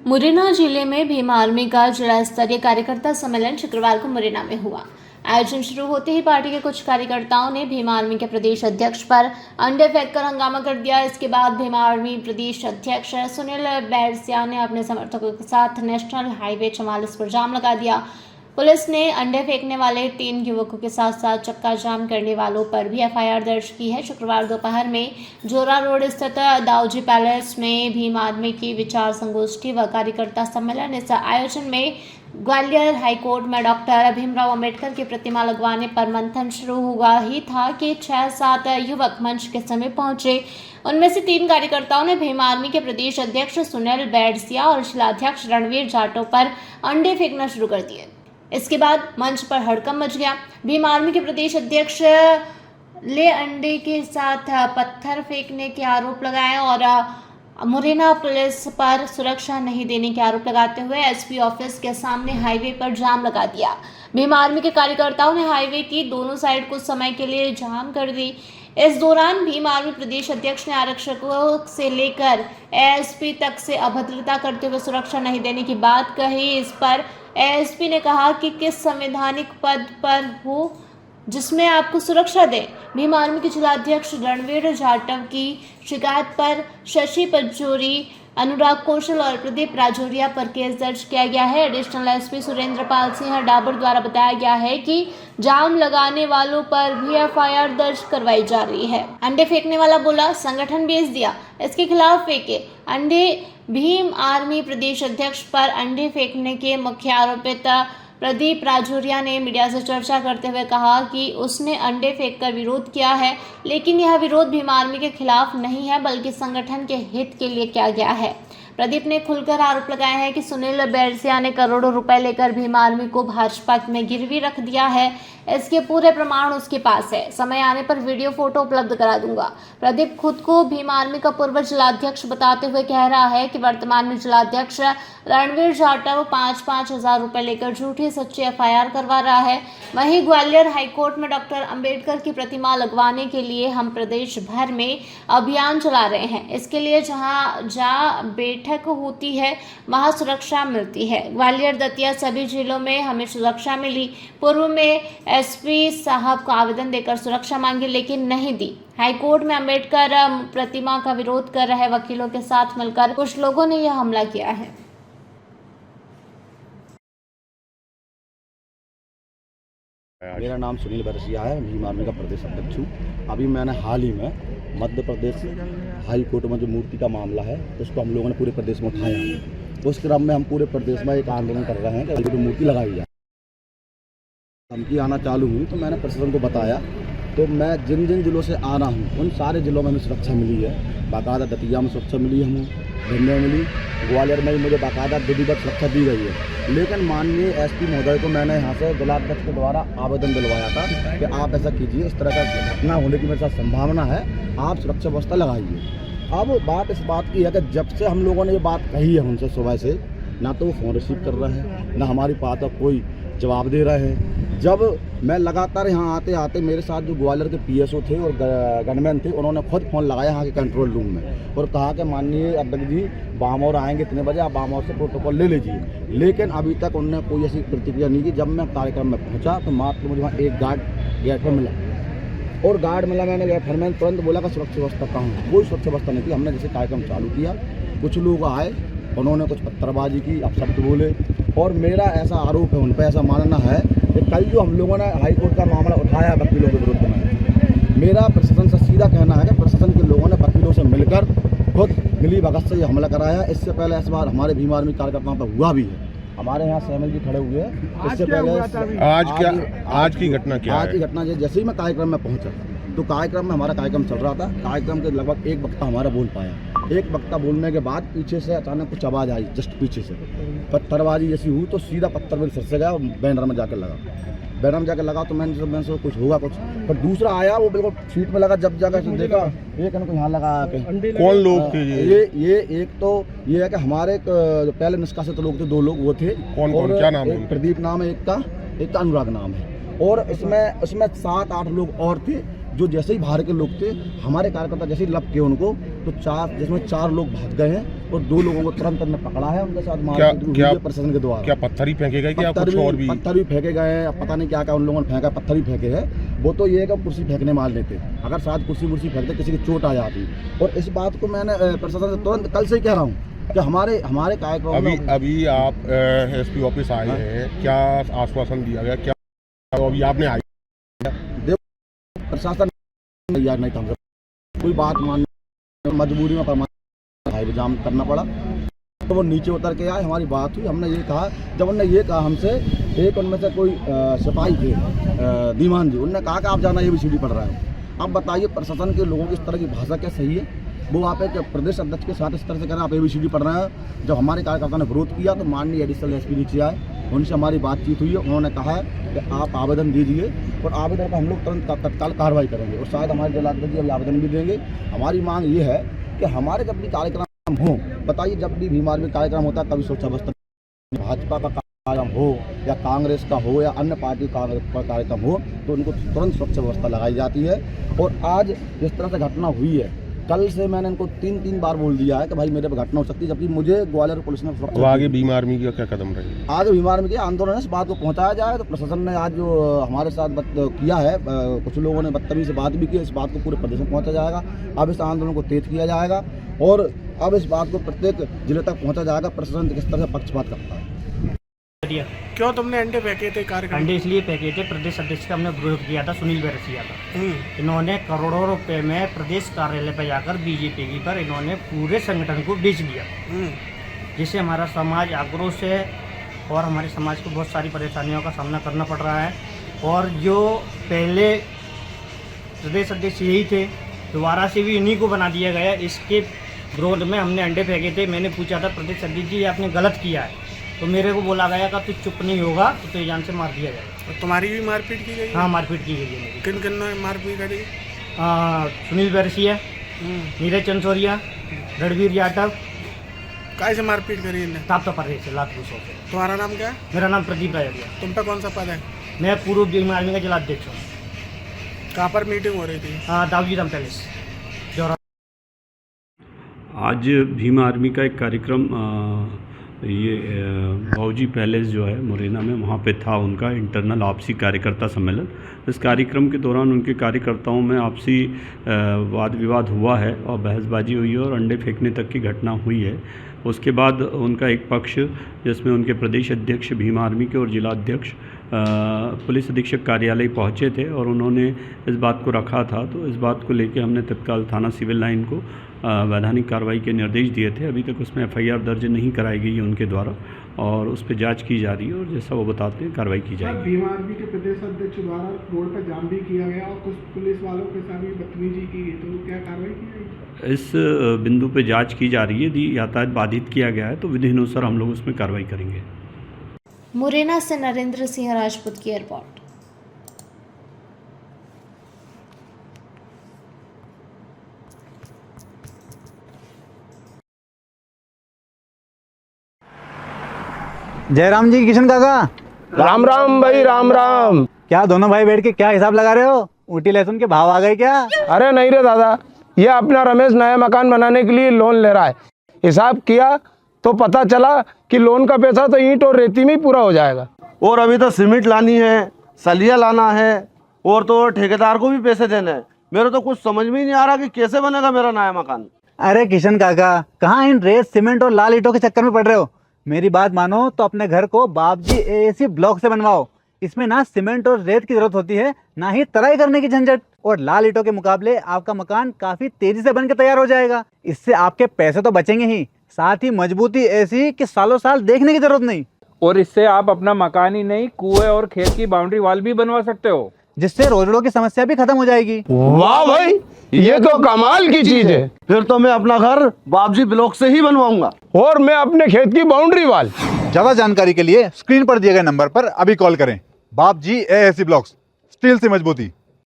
मुरैना जिले में भीम आर्मी का जिला स्तरीय कार्यकर्ता सम्मेलन शुक्रवार को मुरैना में हुआ। आयोजन शुरू होते ही पार्टी के कुछ कार्यकर्ताओं ने भीम आर्मी के प्रदेश अध्यक्ष पर अंडे फेंककर हंगामा कर दिया। इसके बाद भीम आर्मी प्रदेश अध्यक्ष सुनील बैरसिया ने अपने समर्थकों के साथ नेशनल हाईवे 44 पर जाम लगा दिया। पुलिस ने अंडे फेंकने वाले 3 युवकों के साथ साथ चक्का जाम करने वालों पर भी एफआईआर दर्ज की है। शुक्रवार दोपहर में जोरा रोड स्थित दाऊजी पैलेस में भीम आर्मी की विचार संगोष्ठी व कार्यकर्ता सम्मेलन। इस आयोजन में ग्वालियर हाईकोर्ट में डॉक्टर भीमराव अंबेडकर की प्रतिमा लगवाने पर मंथन शुरू हुआ ही था कि 6-7 युवक मंच के समीप पहुंचे। उनमें से 3 कार्यकर्ताओं ने भीम आर्मी के प्रदेश अध्यक्ष सुनील बैरसिया और जिलाध्यक्ष रणवीर जाटव पर अंडे फेंकना शुरू कर दिए। इसके बाद मंच पर हड़कंप मच गया। भीम आर्मी के प्रदेश अध्यक्ष ले अंडे के साथ पत्थर फेंकने के आरोप लगाए और मुरैना पुलिस पर सुरक्षा नहीं देने के आरोप लगाते हुए एसपी ऑफिस के सामने हाईवे पर जाम लगा दिया। भीम आर्मी के कार्यकर्ताओं ने हाईवे की दोनों साइड कुछ समय के लिए जाम कर दी। इस दौरान भीम आर्मी प्रदेश अध्यक्ष ने आरक्षकों से लेकर एएसपी तक से अभद्रता करते हुए सुरक्षा नहीं देने की बात कही। इस पर एएसपी ने कहा कि किस संवैधानिक पद पर हो जिसमें आपको सुरक्षा दे। भीम आर्मी के जिलाध्यक्ष रणवीर जाटव की शिकायत पर शशि पचौरी, अनुराग कौशल और प्रदीप राजौरिया पर केस दर्ज किया गया है। एडिशनल एसपी सुरेंद्र पाल सिंह डाबर द्वारा बताया गया है कि जाम लगाने वालों पर भी एफआईआर दर्ज करवाई जा रही है। अंडे फेंकने वाला बोला संगठन भेज दिया, इसके खिलाफ फेंके अंडे। भीम आर्मी प्रदेश अध्यक्ष पर अंडे फेंकने के मुख्य आरोपित प्रदीप राजौरिया ने मीडिया से चर्चा करते हुए कहा कि उसने अंडे फेंककर विरोध किया है, लेकिन यह विरोध भीम आर्मी के खिलाफ नहीं है बल्कि संगठन के हित के लिए किया गया है। प्रदीप ने खुलकर आरोप लगाया है कि सुनील बैरसिया ने करोड़ों रुपए लेकर भीम आर्मी को भाजपा में गिरवी रख दिया है। इसके पूरे प्रमाण उसके पास है, समय आने पर वीडियो फोटो उपलब्ध करा दूंगा। प्रदीप खुद को भीम आर्मी का पूर्व जिलाध्यक्ष बताते हुए कह रहा है कि वर्तमान में जिलाध्यक्ष रणवीर जाटव 5-5 हजार रुपए लेकर झूठी सच्ची एफआईआर करवा रहा है। वहीं ग्वालियर हाईकोर्ट में डॉक्टर अंबेडकर की प्रतिमा लगवाने के लिए हम प्रदेश भर में अभियान चला रहे हैं। इसके लिए जहां बैठक होती है वहां सुरक्षा मिलती है। ग्वालियर, दतिया सभी जिलों में हमें सुरक्षा मिली। पूर्व में एसपी साहब को आवेदन देकर सुरक्षा मांगी लेकिन नहीं दी। हाईकोर्ट में अंबेडकर प्रतिमा का विरोध कर रहे वकीलों के साथ मिलकर कुछ लोगों ने यह हमला किया है। मेरा नाम सुनील बैरसिया है, भीम आर्मी का प्रदेश अध्यक्ष हूँ। अभी मैंने हाल ही में मध्य प्रदेश हाई कोर्ट में जो मूर्ति का मामला है उसको हम लोगों ने पूरे प्रदेश में उठाया। उस क्रम में हम पूरे प्रदेश में एक आंदोलन कर रहे हैं कि मूर्ति लगाई जाए। धमकी आना चालू हुई तो मैंने प्रशासन को बताया, तो मैं जिन जिन जिलों से आ रहा हूँ उन सारे जिलों में हमें सुरक्षा मिली है। बाकायदा दतिया में सुरक्षा मिली है, हमें भिंड में मिली, ग्वालियर में भी मुझे बाकायदा विधिवत सुरक्षा दी गई है। लेकिन माननीय एसपी महोदय को मैंने यहाँ से जिलाध्यक्ष के द्वारा आवेदन दिलवाया था कि आप ऐसा कीजिए, इस तरह का घटना होने की मेरे साथ संभावना है, आप सुरक्षा व्यवस्था लगाइए। अब बात इस बात की है कि जब से हम लोगों ने ये बात कही है उनसे सुबह से, ना तो वो फ़ोन रिसीव कर रहे हैं, ना हमारी बात का कोई जवाब दे रहे हैं। जब मैं लगातार यहाँ आते आते मेरे साथ जो ग्वालियर के पीएसओ थे और गनमैन थे, उन्होंने खुद फ़ोन लगाया यहाँ के कंट्रोल रूम में और कहा कि माननीय अध्यक्ष जी बामौर आएंगे इतने बजे, आप बामौर से प्रोटोकॉल ले लीजिए। लेकिन अभी तक उन्होंने कोई ऐसी प्रतिक्रिया नहीं की। जब मैं कार्यक्रम में पहुँचा तो मात्र मुझे वहाँ एक गार्ड गेट पर मिला और गार्ड मिला, मैंने गेट पर मैंने तुरंत बोला कि सुरक्षा व्यवस्था कहाँ है। कोई सुरक्षा व्यवस्था नहीं थी। हमने जैसे कार्यक्रम चालू किया, कुछ लोग आए, उन्होंने कुछ पत्थरबाजी की, अपशब्द बोले और मेरा ऐसा आरोप है, उन पर ऐसा मानना है कि कल जो हम लोगों ने हाईकोर्ट का मामला उठाया वकीलों के विरुद्ध में, मेरा प्रशासन से सीधा कहना है कि प्रशासन के लोगों ने वकीलों से मिलकर खुद मिली भगत से ये हमला कराया। इससे पहले इस बार हमारे भीम आर्मी कार्यकर्ताओं पर हुआ भी है। हमारे यहाँ सैमल जी खड़े हुए हैं। इससे पहले आज की घटना क्या है? आज की घटना जैसे ही मैं कार्यक्रम में पहुँचा तो कार्यक्रम में हमारा कार्यक्रम चल रहा था। कार्यक्रम के लगभग एक वक्ता हमारा बोल पाया। एक वक्ता बोलने के बाद पीछे से अचानक कुछ आवाज़ आई, जस्ट पीछे से पत्थरबाजी जैसी हुई तो सीधा पत्थर मेरे सिर से गया और बैनर में जाकर लगा। बैनर में जाकर लगा तो मैंने सोचा कुछ होगा कुछ, पर दूसरा आया वो बिल्कुल सीट में लगा। जब जाकर देखा ये कहने को यहाँ लगा आके। कौन लोग थे ये एक तो ये है कि हमारे पहले निष्कासित लोग थे, 2 लोग वो थे। कौन क्या नाम है? प्रदीप नाम है एक का अनुराग नाम है। और इसमें 7-8 लोग और थे जो जैसे ही बाहर के लोग थे, हमारे कार्यकर्ता जैसे ही लब किए उनको तो 4 लोग भाग गए हैं और 2 लोगों को तुरंत हमने पकड़ा है, उनके साथ क्या मारपीट हुई क्या है प्रशासन के द्वारा। क्या पत्थर ही फेंके गए क्या कुछ और भी? पत्थर भी फेंके गए हैं, अब पता नहीं क्या क्या उन लोगों ने फेंका, पत्थर भी फेंके हैं। वो तो ये है कि कुर्सी फेंकने मार लेते, अगर साथ कुर्सी फेंकते किसी की चोट आ जाती। और इस बात को मैंने प्रशासन से तुरंत कल से ही कह रहा हूँ कि हमारे कार्यक्रम अभी आप एसपी ऑफिस आए हैं, क्या आश्वासन दिया गया, क्या अभी आपने आई? प्रशासन तैयार नहीं था हमसे कोई बात मानने, मजबूरी में परमानेंट हाईवे जाम करना पड़ा। तो वो नीचे उतर के आए, हमारी बात हुई, हमने ये कहा, जब उन्होंने ये कहा हमसे, एक उनमें से कोई सिपाही थे दीवान जी, उन्होंने कहा कि आप जाना ABCD पढ़ रहा है। अब बताइए प्रशासन के लोगों की इस तरह की भाषा क्या सही है? वो आप एक प्रदेश अध्यक्ष के साथ इस तरह से कह रहे हैं आप ABCD पढ़ रहे हैं। जब हमारे कार्यकर्ता ने विरोध किया तो माननीय एडिशनल SP नीचे आए, उनसे हमारी बातचीत हुई है, उन्होंने कहा है कि आप आवेदन दीजिए और आवेदन पर हम लोग तुरंत तत्काल कार्रवाई करेंगे और शायद हमारे जिलाध्यक्ष जी अभी आवेदन भी देंगे। हमारी मांग ये है कि हमारे जब भी कार्यक्रम हो, बताइए जब भी भीम आर्मी कार्यक्रम होता है, कभी स्वच्छ बस्तर भाजपा का कार्यक्रम हो या कांग्रेस का हो या अन्य पार्टी का कार्यक्रम हो, तो उनको तुरंत स्वच्छ व्यवस्था लगाई जाती है। और आज जिस तरह से घटना हुई है, कल से मैंने इनको 3 बार बोल दिया है कि भाई मेरे पे घटना हो सकती है, जबकि मुझे ग्वालियर पुलिस ने तो आगे भीम आर्मी का क्या कदम रहेगा? आगे भीम आर्मी के आंदोलन है, इस बात को पहुंचाया जाए। तो प्रशासन ने आज जो हमारे साथ किया है, कुछ लोगों ने बदतमीजी से बात भी की, इस बात को पूरे प्रदेश में पहुंचा जाएगा। अब इस आंदोलन को तेज किया जाएगा और अब इस बात को प्रत्येक जिले तक पहुंचा जाएगा प्रशासन किस तरह से पक्षपात करता है। क्यों तुमने अंडे फेंके थे कार्यक्रम? अंडे इसलिए फेंके थे, प्रदेश अध्यक्ष का हमने विरोध किया था, सुनील बैरसिया का। इन्होंने करोड़ों रुपए में प्रदेश कार्यालय पर जाकर बीजेपी की पर इन्होंने पूरे संगठन को बेच दिया, जिससे हमारा समाज आक्रोश है और हमारे समाज को बहुत सारी परेशानियों का सामना करना पड़ रहा है। और जो पहले प्रदेश अध्यक्ष यही थे, दोबारा से भी इन्हीं को बना दिया गया। इसके विरोध में हमने अंडे फेंके थे। मैंने पूछा था प्रदेश अध्यक्ष जी आपने गलत किया है, तो मेरे को बोला गया कि तू चुप नहीं होगा तो तुझे जान से मार दिया जाएगा। और तुम्हारी भी मारपीट की गई? हाँ, मारपीट की गई है मेरी। किन ने मारपीट करी? सुनील बैरसिया, नीरज चंसोरिया, रणवीर यादव। काय से मारपीट करी इन्हें? ताप्ता पर्रे से, लात घूसों से। तुम्हारा नाम क्या है? मेरा नाम प्रदीप राजरिया। तुम पे कौन सा पद है? मैं पूर्व भीम आर्मी का जिलाध्यक्ष हूँ। कहाँ पर मीटिंग हो रही थी? दाऊजी धाम पैलेस जोरा। आज भीम आर्मी का एक कार्यक्रम ये बाऊजी पैलेस जो है मुरैना में, वहाँ पे था उनका इंटरनल आपसी कार्यकर्ता सम्मेलन। इस कार्यक्रम के दौरान उनके कार्यकर्ताओं में आपसी वाद विवाद हुआ है और बहसबाजी हुई है और अंडे फेंकने तक की घटना हुई है। उसके बाद उनका एक पक्ष, जिसमें उनके प्रदेश अध्यक्ष भीम आर्मी के और जिलाध्यक्ष पुलिस अधीक्षक कार्यालय पहुंचे थे और उन्होंने इस बात को रखा था। तो इस बात को लेकर हमने तत्काल थाना सिविल लाइन को वैधानिक कार्रवाई के निर्देश दिए थे। अभी तक उसमें FIR दर्ज नहीं कराई गई है उनके द्वारा और उस पर जांच की जा रही है और जैसा वो बताते हैं कार्रवाई की जाएगी। भीम आर्मी के प्रदेश अध्यक्ष द्वारा रोड पर जाम भी किया गया और कुछ पुलिस वालों के साथ भी बदतमीजी की गई, तो क्या कार्रवाई की जाएगी? इस बिंदु पे जांच की जा रही है। यदि यातायात बाधित किया गया है तो विधि अनुसार हम लोग उसमें कार्रवाई करेंगे। मुरैना से नरेंद्र सिंह राजपूत की रिपोर्ट। जयराम जी, किशन काका। राम राम भाई, राम राम। क्या दोनों भाई बैठ के क्या हिसाब लगा रहे हो? ऊटी लहसुन के भाव आ गए क्या? अरे नहीं रे दादा, ये अपना रमेश नया मकान बनाने के लिए लोन ले रहा है। हिसाब किया तो पता चला कि लोन का पैसा तो ईंट और रेती में ही पूरा हो जाएगा। और अभी तो सीमेंट लानी है, सलिया लाना है और तो ठेकेदार को भी पैसे देने हैं। मेरे तो कुछ समझ में ही नहीं आ रहा कि कैसे बनेगा मेरा नया मकान। अरे किशन काका, कहाँ इन रेत सीमेंट और लाल ईंटों के चक्कर में पड़ रहे हो? मेरी बात मानो तो अपने घर को बाबजी AAC ब्लॉक से बनवाओ। इसमें ना सीमेंट और रेत की जरूरत होती है, ना ही तराई करने की झंझट। और लाल ईंटों के मुकाबले आपका मकान काफी तेजी से बनकर तैयार हो जाएगा। इससे आपके पैसे तो बचेंगे ही, साथ ही मजबूती ऐसी कि सालों साल देखने की जरूरत नहीं। और इससे आप अपना मकान ही नहीं, कुएं और खेत की बाउंड्री वॉल भी बनवा सकते हो, जिससे रोजड़ों की समस्या भी खत्म हो जाएगी। वाह भाई, ये तो कमाल की चीज है। फिर तो मैं अपना घर बाबजी ब्लॉक से ही बनवाऊंगा और मैं अपने खेत की बाउंड्री वाल। ज्यादा जानकारी के लिए स्क्रीन पर दिए गए नंबर पर अभी कॉल करें। बाबजी AAC ब्लॉक्स, स्टील से मजबूती।